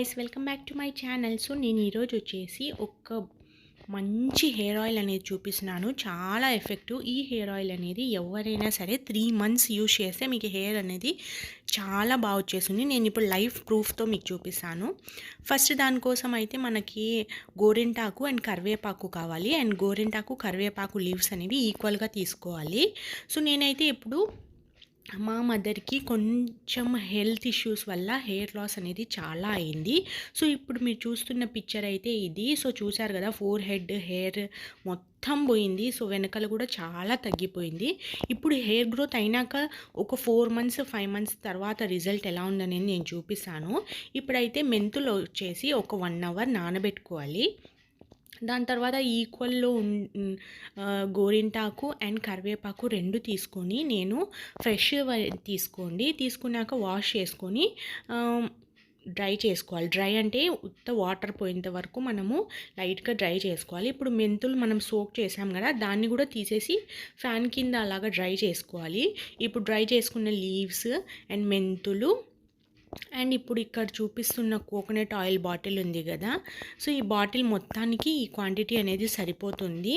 Guys welcome back to my channel. So నేను ఈరోజు వచ్చేసి ఒక మంచి హెయిర్ ఆయిల్ అనేది చూపిస్తున్నాను. చాలా ఎఫెక్టివ్. ఈ హెయిర్ ఆయిల్ అనేది ఎవరైనా సరే 3 మంత్స్ యూజ్ చేస్తే మీకు హెయిర్ అనేది చాలా బాగా వచ్చేస్తుంది. నేను ఇప్పుడు లైవ్ ప్రూఫ్తో మీకు చూపిస్తాను. ఫస్ట్ దానికోసం అయితే మనకి గోరింటాకు అండ్ కరివేపాకు కావాలి. అండ్ గోరింటాకు కరివేపాకు లీవ్స్ అనేవి ఈక్వల్గా తీసుకోవాలి. సో నేనైతే ఇప్పుడు మా మదర్కి కొంచెం హెల్త్ ఇష్యూస్ వల్ల హెయిర్ లాస్ అనేది చాలా అయింది. సో ఇప్పుడు మీరు చూస్తున్న పిక్చర్ అయితే ఇది. సో చూసారు కదా, ఫోర్ హెడ్ హెయిర్ మొత్తం పోయింది. సో వెనకాల కూడా చాలా తగ్గిపోయింది. ఇప్పుడు హెయిర్ గ్రోత్ అయినాక ఒక 4 మంత్స్ 5 మంత్స్ తర్వాత రిజల్ట్ ఎలా ఉందనేది నేను చూపిస్తాను. ఇప్పుడైతే మెంతులు వచ్చేసి ఒక 1 అవర్ నానబెట్టుకోవాలి. దాని తర్వాత ఈక్వల్లో గోరింటాకు అండ్ కరివేపాకు 2 తీసుకొని నేను ఫ్రెష్ తీసుకోండి. తీసుకున్నాక వాష్ చేసుకొని డ్రై చేసుకోవాలి. డ్రై అంటే ఉత్త వాటర్ పోయేంత వరకు మనము లైట్గా డ్రై చేసుకోవాలి. ఇప్పుడు మెంతులు మనం సోక్ చేసాం కదా, దాన్ని కూడా తీసేసి ఫ్యాన్ కింద అలాగా డ్రై చేసుకోవాలి. ఇప్పుడు డ్రై చేసుకున్న లీవ్స్ అండ్ మెంతులు అండ్ ఇప్పుడు ఇక్కడ చూపిస్తున్న కోకోనట్ ఆయిల్ బాటిల్ ఉంది కదా, సో ఈ బాటిల్ మొత్తానికి ఈ క్వాంటిటీ అనేది సరిపోతుంది.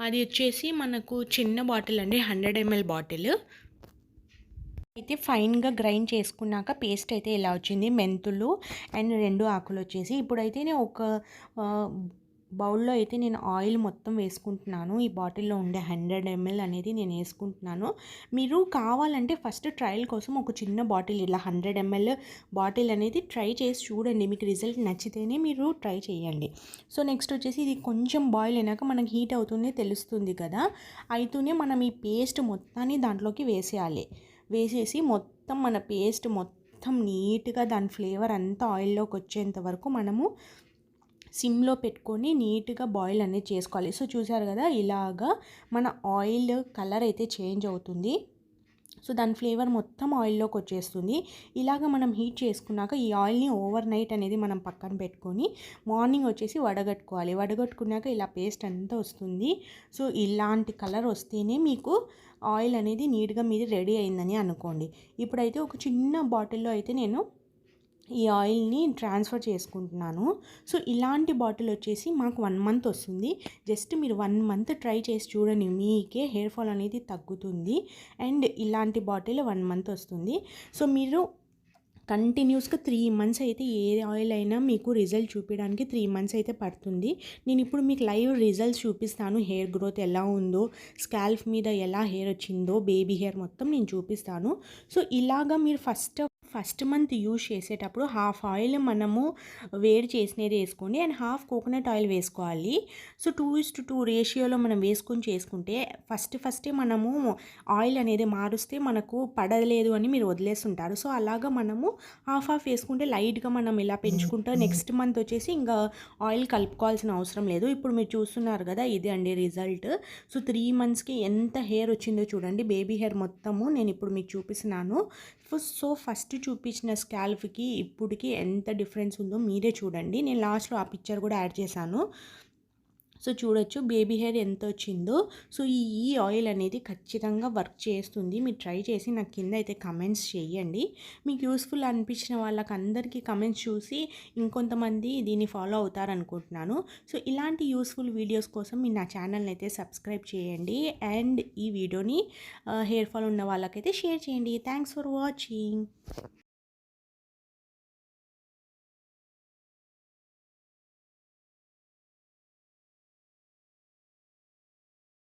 అది వచ్చేసి మనకు చిన్న బాటిల్ అండి, 100 ml బాటిల్. అయితే ఫైన్గా గ్రైండ్ చేసుకున్నాక పేస్ట్ అయితే ఇలా వచ్చింది. మెంతులు అండ్ 2 ఆకులు వచ్చేసి ఇప్పుడైతే నేను ఒక బౌల్లో అయితే నేను ఆయిల్ మొత్తం వేసుకుంటున్నాను. ఈ బాటిల్లో ఉండే 100 ml అనేది నేను వేసుకుంటున్నాను. మీరు కావాలంటే ఫస్ట్ ట్రయల్ కోసం ఒక చిన్న బాటిల్ ఇలా 100 ml బాటిల్ అనేది ట్రై చేసి చూడండి. మీకు రిజల్ట్ నచ్చితేనే మీరు ట్రై చేయండి. సో నెక్స్ట్ వచ్చేసి ఇది కొంచెం బాయిల్ అయినాక మనకి హీట్ అవుతూనే తెలుస్తుంది కదా, అయితేనే మనం ఈ పేస్ట్ మొత్తాన్ని దాంట్లోకి వేసేయాలి. వేసేసి మొత్తం మన పేస్ట్ మొత్తం నీట్గా దాని ఫ్లేవర్ అంతా ఆయిల్లోకి వచ్చేంత వరకు మనము సిమ్లో పెట్టుకొని నీట్గా బాయిల్ అనేది చేసుకోవాలి. సో చూసారు కదా, ఇలాగా మన ఆయిల్ కలర్ అయితే చేంజ్ అవుతుంది. సో దాని ఫ్లేవర్ మొత్తం ఆయిల్లోకి వచ్చేస్తుంది. ఇలాగ మనం హీట్ చేసుకున్నాక ఈ ఆయిల్ని ఓవర్ నైట్ అనేది మనం పక్కన పెట్టుకొని మార్నింగ్ వచ్చేసి వడగట్టుకోవాలి. వడగట్టుకున్నాక ఇలా పేస్ట్ అంతా వస్తుంది. సో ఇలాంటి కలర్ వస్తేనే మీకు ఆయిల్ అనేది నీట్గా మీది రెడీ అయిందని అనుకోండి. ఇప్పుడైతే ఒక చిన్న బాటిల్లో అయితే నేను ఈ ఆయిల్ని ట్రాన్స్ఫర్ చేసుకుంటున్నాను. సో ఇలాంటి బాటిల్ వచ్చేసి మాకు 1 మంత్ వస్తుంది. జస్ట్ మీరు 1 మంత్ ట్రై చేసి చూడండి, మీకే హెయిర్ ఫాల్ అనేది తగ్గుతుంది. అండ్ ఇలాంటి బాటిల్ 1 మంత్ వస్తుంది. సో మీరు కంటిన్యూస్గా 3 మంత్స్ అయితే ఏ ఆయిల్ అయినా మీకు రిజల్ట్ చూపించడానికి 3 మంత్స్ అయితే పడుతుంది. నేను ఇప్పుడు మీకు లైవ్ రిజల్ట్స్ చూపిస్తాను. హెయిర్ గ్రోత్ ఎలా ఉందో, స్కాల్ఫ్ మీద ఎలా హెయిర్ వచ్చిందో, బేబీ హెయిర్ మొత్తం నేను చూపిస్తాను. సో ఇలాగా మీరు ఫస్ట్ మంత్ యూజ్ చేసేటప్పుడు హాఫ్ ఆయిల్ మనము వేడి చేసినది వేసుకోండి అండ్ హాఫ్ కోకోనట్ ఆయిల్ వేసుకోవాలి. సో 2:2 రేషియోలో మనం వేసుకొని చేసుకుంటే ఫస్టే మనము ఆయిల్ అనేది మారుస్తే మనకు పడలేదు అని మీరు వదిలేస్తుంటారు. సో అలాగా మనము హాఫ్ వేసుకుంటే లైట్గా మనం ఇలా పెంచుకుంటా నెక్స్ట్ మంత్ వచ్చేసి ఇంకా ఆయిల్ కలుపుకోవాల్సిన అవసరం లేదు. ఇప్పుడు మీరు చూస్తున్నారు కదా, ఇది అండి రిజల్ట్. సో 3 మంత్స్కి ఎంత హెయిర్ వచ్చిందో చూడండి, బేబీ హెయిర్ మొత్తము నేను ఇప్పుడు మీకు చూపిస్తున్నాను. సో ఫస్ట్ చూపించిన స్కాల్ఫ్కి ఇప్పటికి ఎంత డిఫరెన్స్ ఉందో మీరే చూడండి. నేను లాస్ట్లో ఆ పిక్చర్ కూడా యాడ్ చేశాను. సో చూడొచ్చు బేబీ హెయిర్ ఎంత వచ్చిందో. సో ఈ ఆయిల్ అనేది ఖచ్చితంగా వర్క్ చేస్తుంది. మీరు ట్రై చేసి నాకు కింద అయితే కమెంట్స్ చేయండి. మీకు యూస్ఫుల్ అనిపించిన వాళ్ళకి అందరికీ కమెంట్స్ చూసి ఇంకొంతమంది దీన్ని ఫాలో అవుతారనుకుంటున్నాను. సో ఇలాంటి యూస్ఫుల్ వీడియోస్ కోసం మీరు నా ఛానల్ని అయితే సబ్స్క్రైబ్ చేయండి. అండ్ ఈ వీడియోని హెయిర్ ఫాల్ ఉన్న వాళ్ళకైతే షేర్ చేయండి. Thanks for watching.